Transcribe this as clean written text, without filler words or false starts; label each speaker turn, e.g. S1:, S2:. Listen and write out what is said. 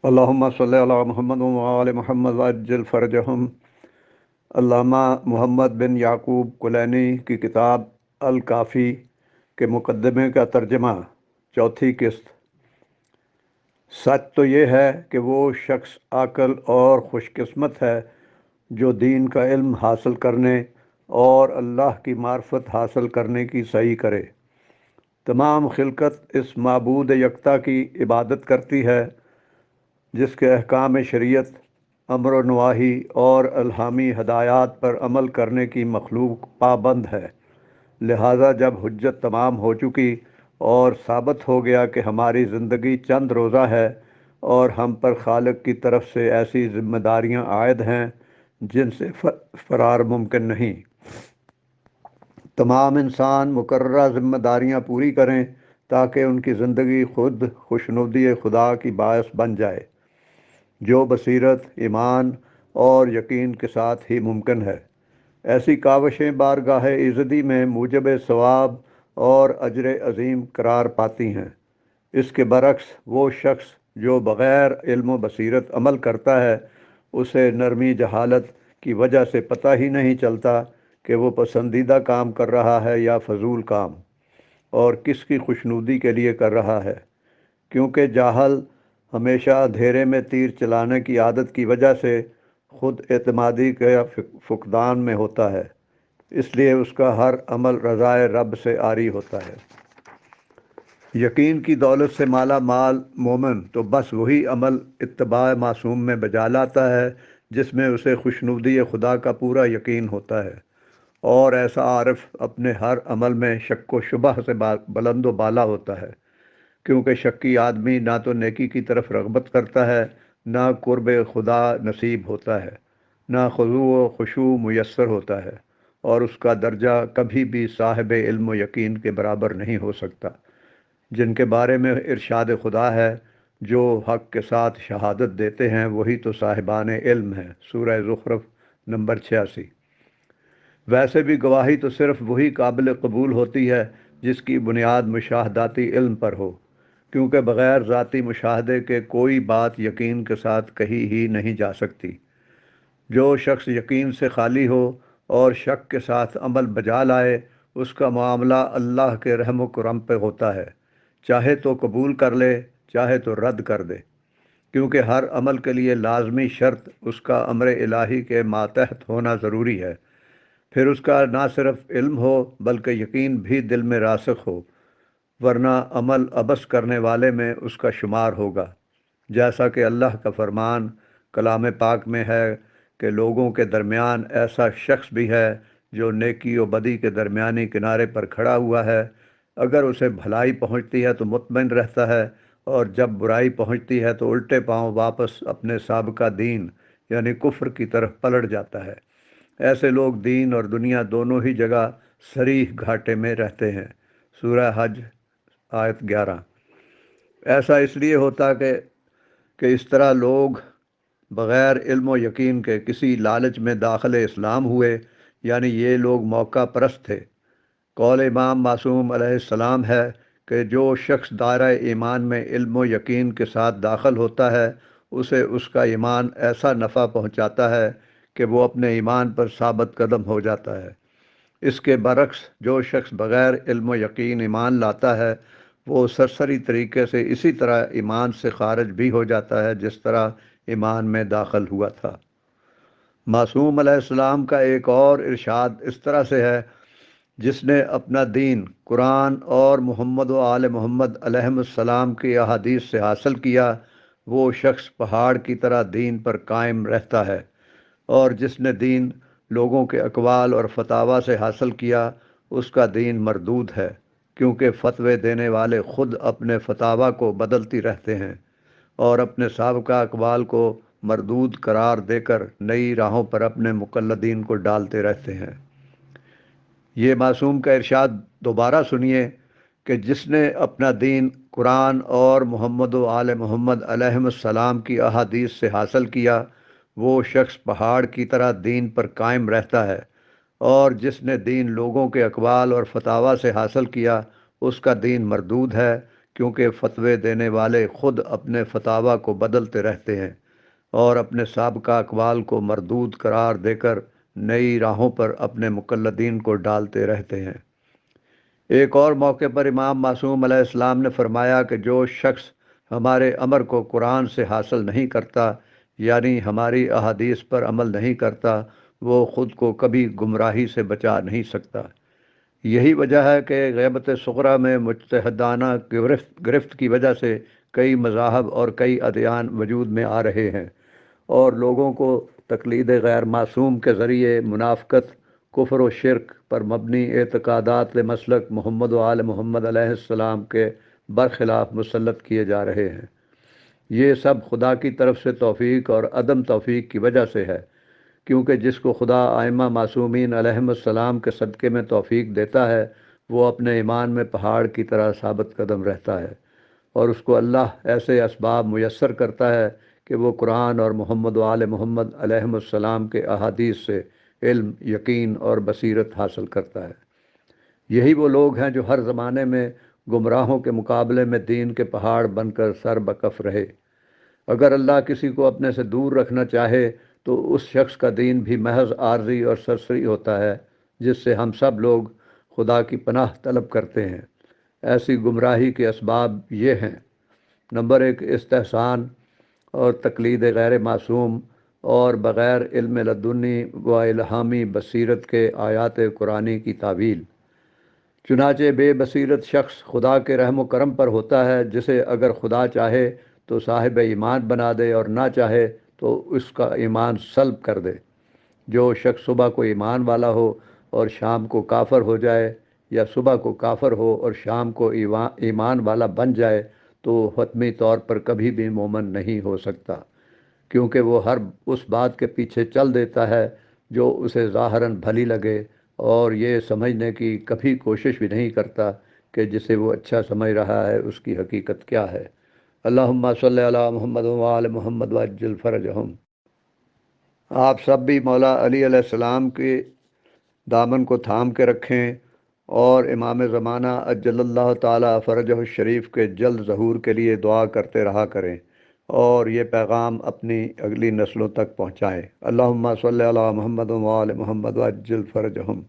S1: اللہم صلی علی محمد وآل محمد وعجل فرجہم۔ علامہ محمد بن یعقوب کلینی کی کتاب الکافی کے مقدمے کا ترجمہ، چوتھی قسط۔ سچ تو یہ ہے کہ وہ شخص عاقل اور خوش قسمت ہے جو دین کا علم حاصل کرنے اور اللہ کی معرفت حاصل کرنے کی سعی کرے۔ تمام خلقت اس معبود یکتا کی عبادت کرتی ہے جس کے احکام شریعت، امر و نواہی اور الہامی ہدایات پر عمل کرنے کی مخلوق پابند ہے۔ لہٰذا جب حجت تمام ہو چکی اور ثابت ہو گیا کہ ہماری زندگی چند روزہ ہے اور ہم پر خالق کی طرف سے ایسی ذمہ داریاں عائد ہیں جن سے فرار ممکن نہیں، تمام انسان مقررہ ذمہ داریاں پوری کریں تاکہ ان کی زندگی خود خوشنودی خدا کی باعث بن جائے، جو بصیرت، ایمان اور یقین کے ساتھ ہی ممکن ہے۔ ایسی کاوشیں بارگاہ ایزدی میں موجب ثواب اور اجر عظیم قرار پاتی ہیں۔ اس کے برعکس وہ شخص جو بغیر علم و بصیرت عمل کرتا ہے، اسے نرمی جہالت کی وجہ سے پتہ ہی نہیں چلتا کہ وہ پسندیدہ کام کر رہا ہے یا فضول کام، اور کس کی خوشنودی کے لیے کر رہا ہے، کیونکہ جاہل ہمیشہ اندھیرے میں تیر چلانے کی عادت کی وجہ سے خود اعتمادی کے فقدان میں ہوتا ہے، اس لیے اس کا ہر عمل رضائے رب سے عاری ہوتا ہے۔ یقین کی دولت سے مالا مال مومن تو بس وہی عمل اتباع معصوم میں بجا لاتا ہے جس میں اسے خوشنودی خدا کا پورا یقین ہوتا ہے، اور ایسا عارف اپنے ہر عمل میں شک و شبہ سے بلند و بالا ہوتا ہے، کیونکہ شکی آدمی نہ تو نیکی کی طرف رغبت کرتا ہے، نہ قرب خدا نصیب ہوتا ہے، نہ خضوع و خشوع میسر ہوتا ہے، اور اس کا درجہ کبھی بھی صاحب علم و یقین کے برابر نہیں ہو سکتا، جن کے بارے میں ارشاد خدا ہے، جو حق کے ساتھ شہادت دیتے ہیں وہی تو صاحبان علم ہیں، سورہ زخرف نمبر 86۔ ویسے بھی گواہی تو صرف وہی قابل قبول ہوتی ہے جس کی بنیاد مشاہداتی علم پر ہو، کیونکہ بغیر ذاتی مشاہدے کے کوئی بات یقین کے ساتھ کہی ہی نہیں جا سکتی۔ جو شخص یقین سے خالی ہو اور شک کے ساتھ عمل بجا لائے، اس کا معاملہ اللہ کے رحم و کرم پہ ہوتا ہے، چاہے تو قبول کر لے چاہے تو رد کر دے، کیونکہ ہر عمل کے لیے لازمی شرط اس کا امر الہی کے ماتحت ہونا ضروری ہے، پھر اس کا نہ صرف علم ہو بلکہ یقین بھی دل میں راسخ ہو، ورنہ عمل عبث کرنے والے میں اس کا شمار ہوگا، جیسا کہ اللہ کا فرمان کلام پاک میں ہے کہ لوگوں کے درمیان ایسا شخص بھی ہے جو نیکی و بدی کے درمیانی کنارے پر کھڑا ہوا ہے، اگر اسے بھلائی پہنچتی ہے تو مطمئن رہتا ہے، اور جب برائی پہنچتی ہے تو الٹے پاؤں واپس اپنے سابقہ دین یعنی کفر کی طرف پلٹ جاتا ہے۔ ایسے لوگ دین اور دنیا دونوں ہی جگہ صریح گھاٹے میں رہتے ہیں، سورہ حج آیت 11۔ ایسا اس لیے ہوتا کہ اس طرح لوگ بغیر علم و یقین کے کسی لالچ میں داخل اسلام ہوئے، یعنی یہ لوگ موقع پرست تھے۔ قول امام معصوم علیہ السلام ہے کہ جو شخص دائرہ ایمان میں علم و یقین کے ساتھ داخل ہوتا ہے، اسے اس کا ایمان ایسا نفع پہنچاتا ہے کہ وہ اپنے ایمان پر ثابت قدم ہو جاتا ہے۔ اس کے برعکس جو شخص بغیر علم و یقین ایمان لاتا ہے، وہ سرسری طریقے سے اسی طرح ایمان سے خارج بھی ہو جاتا ہے جس طرح ایمان میں داخل ہوا تھا۔ معصوم علیہ السلام کا ایک اور ارشاد اس طرح سے ہے، جس نے اپنا دین قرآن اور محمد و آل محمد علیہم السلام کی احادیث سے حاصل کیا، وہ شخص پہاڑ کی طرح دین پر قائم رہتا ہے، اور جس نے دین لوگوں کے اقوال اور فتاویٰ سے حاصل کیا، اس کا دین مردود ہے، کیونکہ فتوے دینے والے خود اپنے فتاویٰ کو بدلتی رہتے ہیں اور اپنے سابقہ اقوال کو مردود قرار دے کر نئی راہوں پر اپنے مقلدین کو ڈالتے رہتے ہیں۔ یہ معصوم کا ارشاد دوبارہ سنیے کہ جس نے اپنا دین قرآن اور محمد و آل محمد علیہم السلام کی احادیث سے حاصل کیا، وہ شخص پہاڑ کی طرح دین پر قائم رہتا ہے، اور جس نے دین لوگوں کے اقوال اور فتاویٰ سے حاصل کیا، اس کا دین مردود ہے، کیونکہ فتوے دینے والے خود اپنے فتاویٰ کو بدلتے رہتے ہیں اور اپنے سابقہ اقوال کو مردود قرار دے کر نئی راہوں پر اپنے مقلدین کو ڈالتے رہتے ہیں۔ ایک اور موقع پر امام معصوم علیہ السلام نے فرمایا کہ جو شخص ہمارے امر کو قرآن سے حاصل نہیں کرتا، یعنی ہماری احادیث پر عمل نہیں کرتا، وہ خود کو کبھی گمراہی سے بچا نہیں سکتا۔ یہی وجہ ہے کہ غیبت صغریٰ میں مجتہدانہ گرفت کی وجہ سے کئی مذاہب اور کئی ادیان وجود میں آ رہے ہیں، اور لوگوں کو تقلید غیر معصوم کے ذریعے منافقت، کفر و شرک پر مبنی اعتقادات مسلک محمد و آل محمد علیہ السلام کے برخلاف مسلط کیے جا رہے ہیں۔ یہ سب خدا کی طرف سے توفیق اور عدم توفیق کی وجہ سے ہے، کیونکہ جس کو خدا ائمہ معصومین علیہم السلام کے صدقے میں توفیق دیتا ہے، وہ اپنے ایمان میں پہاڑ کی طرح ثابت قدم رہتا ہے، اور اس کو اللہ ایسے اسباب میسر کرتا ہے کہ وہ قرآن اور محمد و آل محمد علیہم السلام کے احادیث سے علم، یقین اور بصیرت حاصل کرتا ہے۔ یہی وہ لوگ ہیں جو ہر زمانے میں گمراہوں کے مقابلے میں دین کے پہاڑ بن کر سر بکف رہے۔ اگر اللہ کسی کو اپنے سے دور رکھنا چاہے تو اس شخص کا دین بھی محض عارضی اور سرسری ہوتا ہے، جس سے ہم سب لوگ خدا کی پناہ طلب کرتے ہیں۔ ایسی گمراہی کے اسباب یہ ہیں: نمبر 1، استحسان اور تقلید غیر معصوم اور بغیر علم لدنی و الہامی بصیرت کے آیات قرآنی کی تعویل۔ چنانچہ بے بصیرت شخص خدا کے رحم و کرم پر ہوتا ہے، جسے اگر خدا چاہے تو صاحب ایمان بنا دے اور نہ چاہے تو اس کا ایمان سلب کر دے۔ جو شخص صبح کو ایمان والا ہو اور شام کو کافر ہو جائے، یا صبح کو کافر ہو اور شام کو ایمان والا بن جائے، تو حتمی طور پر کبھی بھی مومن نہیں ہو سکتا، کیونکہ وہ ہر اس بات کے پیچھے چل دیتا ہے جو اسے ظاہراً بھلی لگے، اور یہ سمجھنے کی کبھی کوشش بھی نہیں کرتا کہ جسے وہ اچھا سمجھ رہا ہے اس کی حقیقت کیا ہے۔ اللہم صلی علی محمد و آل محمد وعجل فرجہم۔ آپ سب بھی مولا علی علیہ السلام کے دامن کو تھام کے رکھیں اور امام زمانہ عجل اللہ تعالی فرجہ الشریف کے جلد ظہور کے لیے دعا کرتے رہا کریں، اور یہ پیغام اپنی اگلی نسلوں تک پہنچائیں۔ اللہم صلی علی محمد و آل محمد وعجل فرجہم۔